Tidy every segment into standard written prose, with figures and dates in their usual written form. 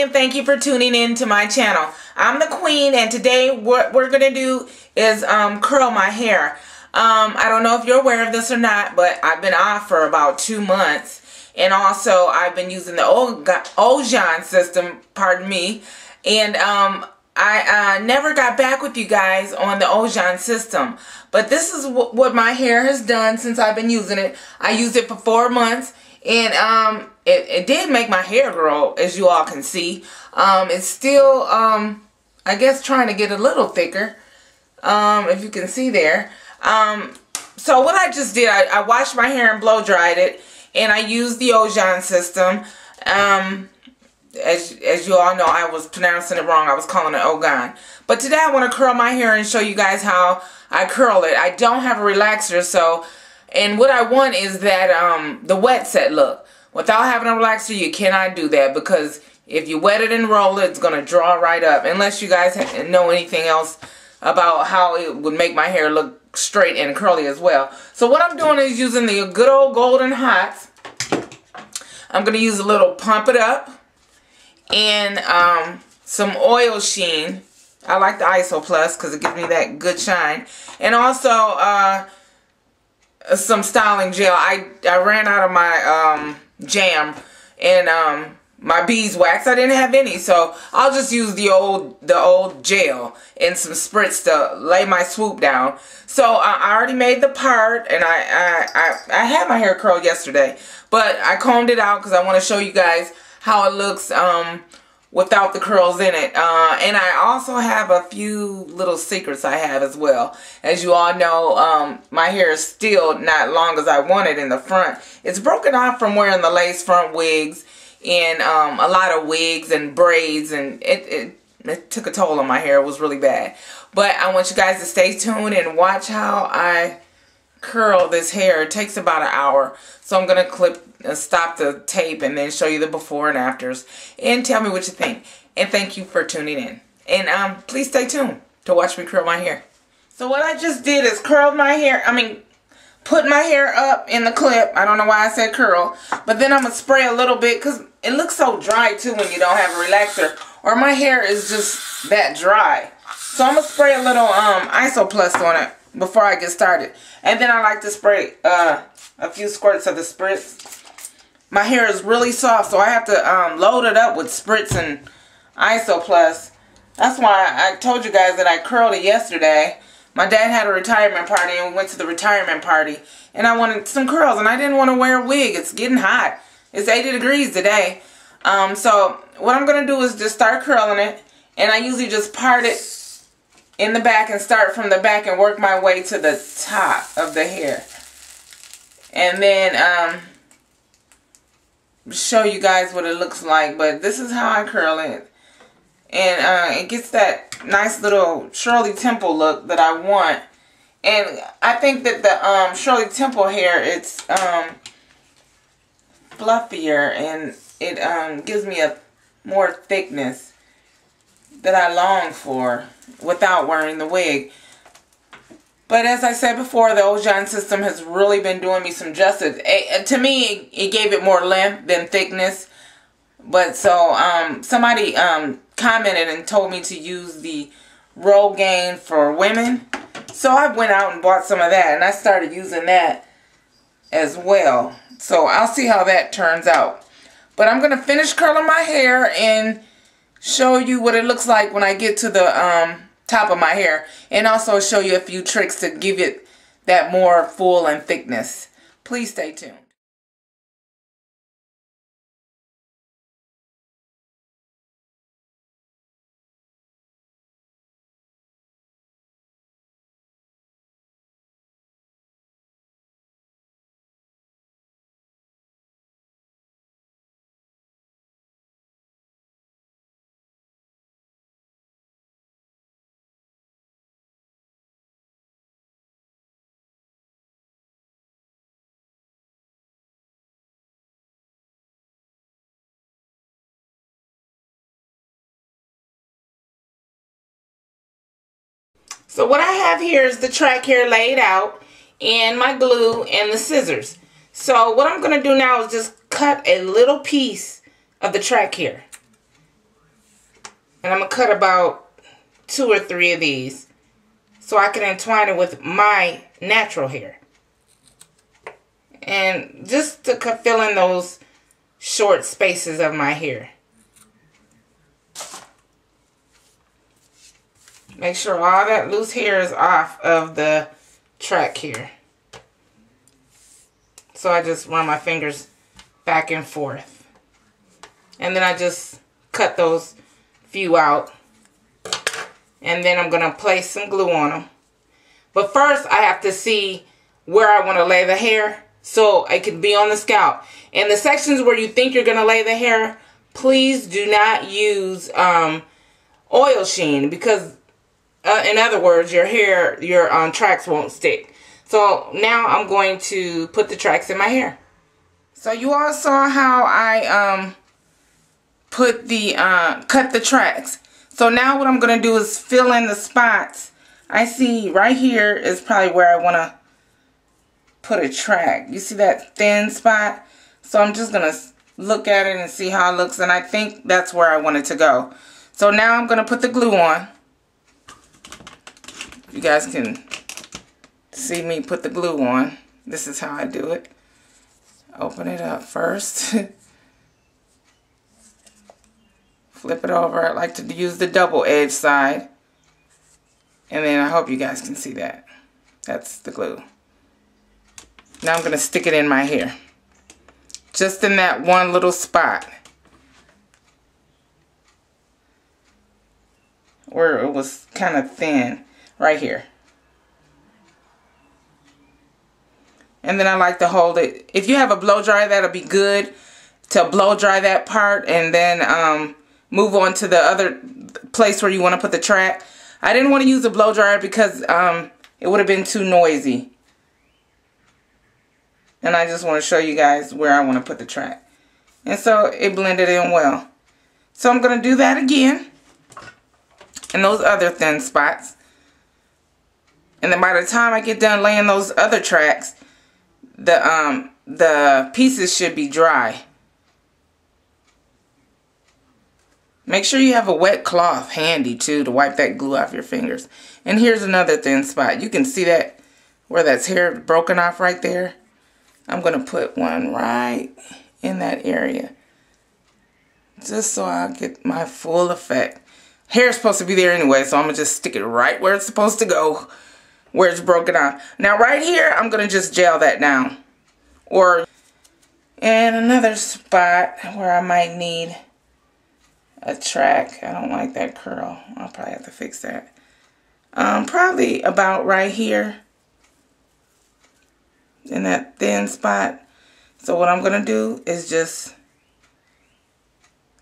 and thank you for tuning in to my channel. I'm the Queen, and today what we're going to do is curl my hair. I don't know if you're aware of this or not, but I've been off for about 2 months. And also, I've been using the Ojan system, pardon me. And I never got back with you guys on the Ojan system. But this is what my hair has done since I've been using it. I used it for 4 months. And it did make my hair grow, as you all can see. It's still, I guess, trying to get a little thicker, if you can see there. So what I just did, I washed my hair and blow dried it, and I used the Ojan system. As you all know, I was pronouncing it wrong. I was calling it Ogan. But today I want to curl my hair and show you guys how I curl it. I don't have a relaxer, so... And what I want is that the wet set look. Without having a relaxer, you cannot do that, because if you wet it and roll it, it's going to draw right up. Unless you guys know anything else about how it would make my hair look straight and curly as well. So what I'm doing is using the good old Golden Hots. I'm going to use a little Pump It Up and some Oil Sheen. I like the Iso Plus because it gives me that good shine. And also... some styling gel. I ran out of my jam and my beeswax. I didn't have any, so I'll just use the old gel and some spritz to lay my swoop down. So I already made the part, and I had my hair curled yesterday, but I combed it out because I want to show you guys how it looks without the curls in it. And I also have a few little secrets I have as well. As you all know, my hair is still not long as I want it in the front. It's broken off from wearing the lace front wigs and a lot of wigs and braids, and it took a toll on my hair. It was really bad. But I want you guys to stay tuned and watch how I curl this hair. It takes about an hour. So I'm going to stop the tape and then show you the before and afters, and tell me what you think. And thank you for tuning in. And please stay tuned to watch me curl my hair. So what I just did is curled my hair. Put my hair up in the clip. I don't know why I said curl, but then I'm gonna spray a little bit because it looks so dry too when you don't have a relaxer, or my hair is just that dry. So I'm gonna spray a little Iso Plus on it before I get started, and then I like to spray a few squirts of the spritz. My hair is really soft, so I have to load it up with spritz and Iso Plus. That's why I told you guys that I curled it yesterday. My dad had a retirement party, and we went to the retirement party, and I wanted some curls, and I didn't want to wear a wig. It's getting hot. It's 80 degrees today. So what I'm going to do is just start curling it, and I usually just part it in the back and start from the back and work my way to the top of the hair. And then show you guys what it looks like. But this is how I curl it. And it gets that nice little Shirley Temple look that I want. And I think that the Shirley Temple hair, it's fluffier, and it gives me a more thickness that I long for without wearing the wig. But as I said before, the Ojan system has really been doing me some justice. To me, it gave it more length than thickness. But so somebody commented and told me to use the Rogaine for women. So I went out and bought some of that, and I started using that as well. So I'll see how that turns out. But I'm going to finish curling my hair and show you what it looks like when I get to the top of my hair, and also show you a few tricks to give it that more full and thickness. Please stay tuned. So what I have here is the track hair laid out, and my glue and the scissors. So what I'm going to do now is just cut a little piece of the track hair. And I'm going to cut about 2 or 3 of these so I can entwine it with my natural hair. And just to fill in those short spaces of my hair. Make sure all that loose hair is off of the track here. So I just run my fingers back and forth. And then I just cut those few out. And then I'm going to place some glue on them. But first I have to see where I want to lay the hair so it can be on the scalp. In the sections where you think you're going to lay the hair, please do not use oil sheen, because in other words, your hair, your tracks won't stick. So now I'm going to put the tracks in my hair. So you all saw how I cut the tracks. So now what I'm going to do is fill in the spots. I see right here is probably where I want to put a track. You see that thin spot? So I'm just going to look at it and see how it looks, and I think that's where I want it to go. So now I'm going to put the glue on. You guys can see me put the glue on. This is how I do it. Open it up first. Flip it over. I like to use the double edge side. And then I hope you guys can see that. That's the glue. Now I'm going to stick it in my hair. Just in that one little spot where it was kind of thin. Right here. And then I like to hold it. If you have a blow dryer, that'll be good to blow dry that part and then move on to the other place where you want to put the track. I didn't want to use a blow dryer because it would have been too noisy. And I just want to show you guys where I want to put the track. And so it blended in well. So I'm going to do that again in those other thin spots. And then by the time I get done laying those other tracks, the pieces should be dry. Make sure you have a wet cloth handy too to wipe that glue off your fingers. And here's another thin spot. You can see that where that's hair broken off right there. I'm going to put one right in that area. Just so I'll get my full effect. Hair's supposed to be there anyway, so I'm going to just stick it right where it's supposed to go. Where it's broken off. Now right here, I'm going to just gel that down. Or in another spot where I might need a track. I don't like that curl. I'll probably have to fix that. Probably about right here. In that thin spot. So what I'm going to do is just,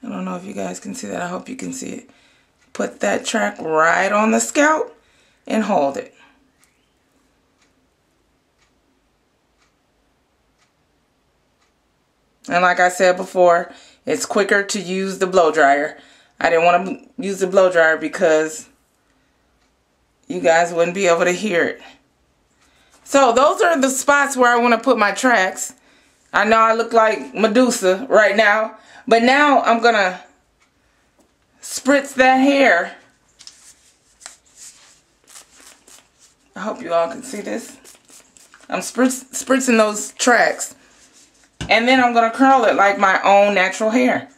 I don't know if you guys can see that. I hope you can see it. Put that track right on the scalp and hold it. And like I said before, it's quicker to use the blow dryer. I didn't want to use the blow dryer because you guys wouldn't be able to hear it. So those are the spots where I want to put my tracks. I know I look like Medusa right now, but now I'm going to spritz that hair. I hope you all can see this. I'm spritzing those tracks. And then I'm going to curl it like my own natural hair.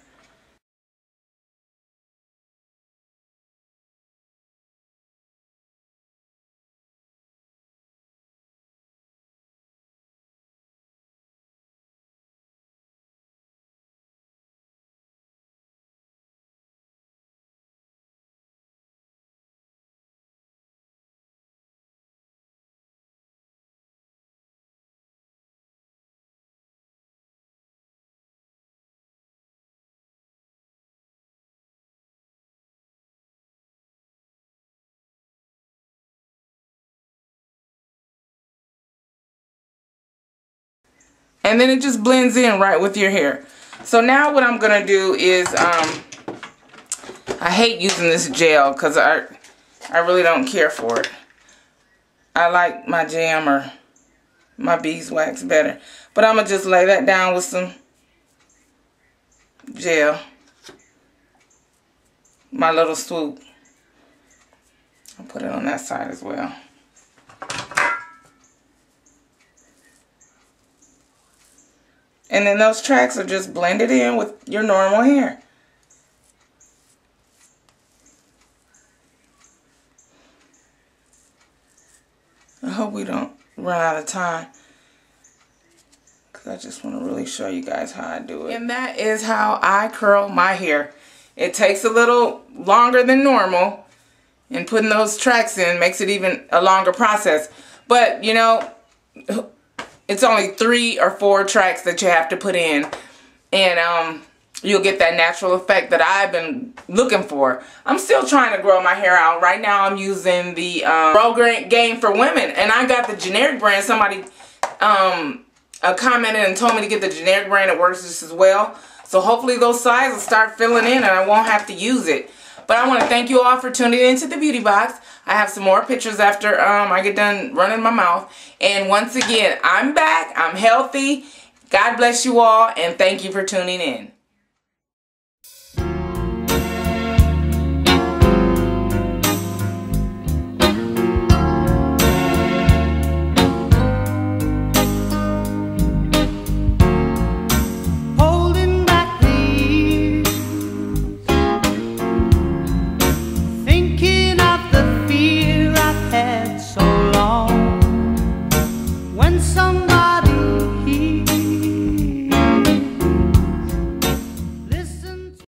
And then it just blends in right with your hair. So now what I'm going to do is, I hate using this gel because I really don't care for it. I like my jam or my beeswax better. But I'm going to just lay that down with some gel. my little swoop. I'll put it on that side as well. And then those tracks are just blended in with your normal hair. I hope we don't run out of time, because I just want to really show you guys how I do it. And that is how I curl my hair. It takes a little longer than normal, and putting those tracks in makes it even a longer process. But, you know, it's only 3 or 4 tracks that you have to put in, and you'll get that natural effect that I've been looking for. I'm still trying to grow my hair out. Right now I'm using the Grow Game for Women, and I got the generic brand. Somebody commented and told me to get the generic brand. It works just as well. So hopefully those sides will start filling in and I won't have to use it. But I want to thank you all for tuning into the Beauty Box. I have some more pictures after I get done running my mouth. And once again, I'm back. I'm healthy. God bless you all, and thank you for tuning in.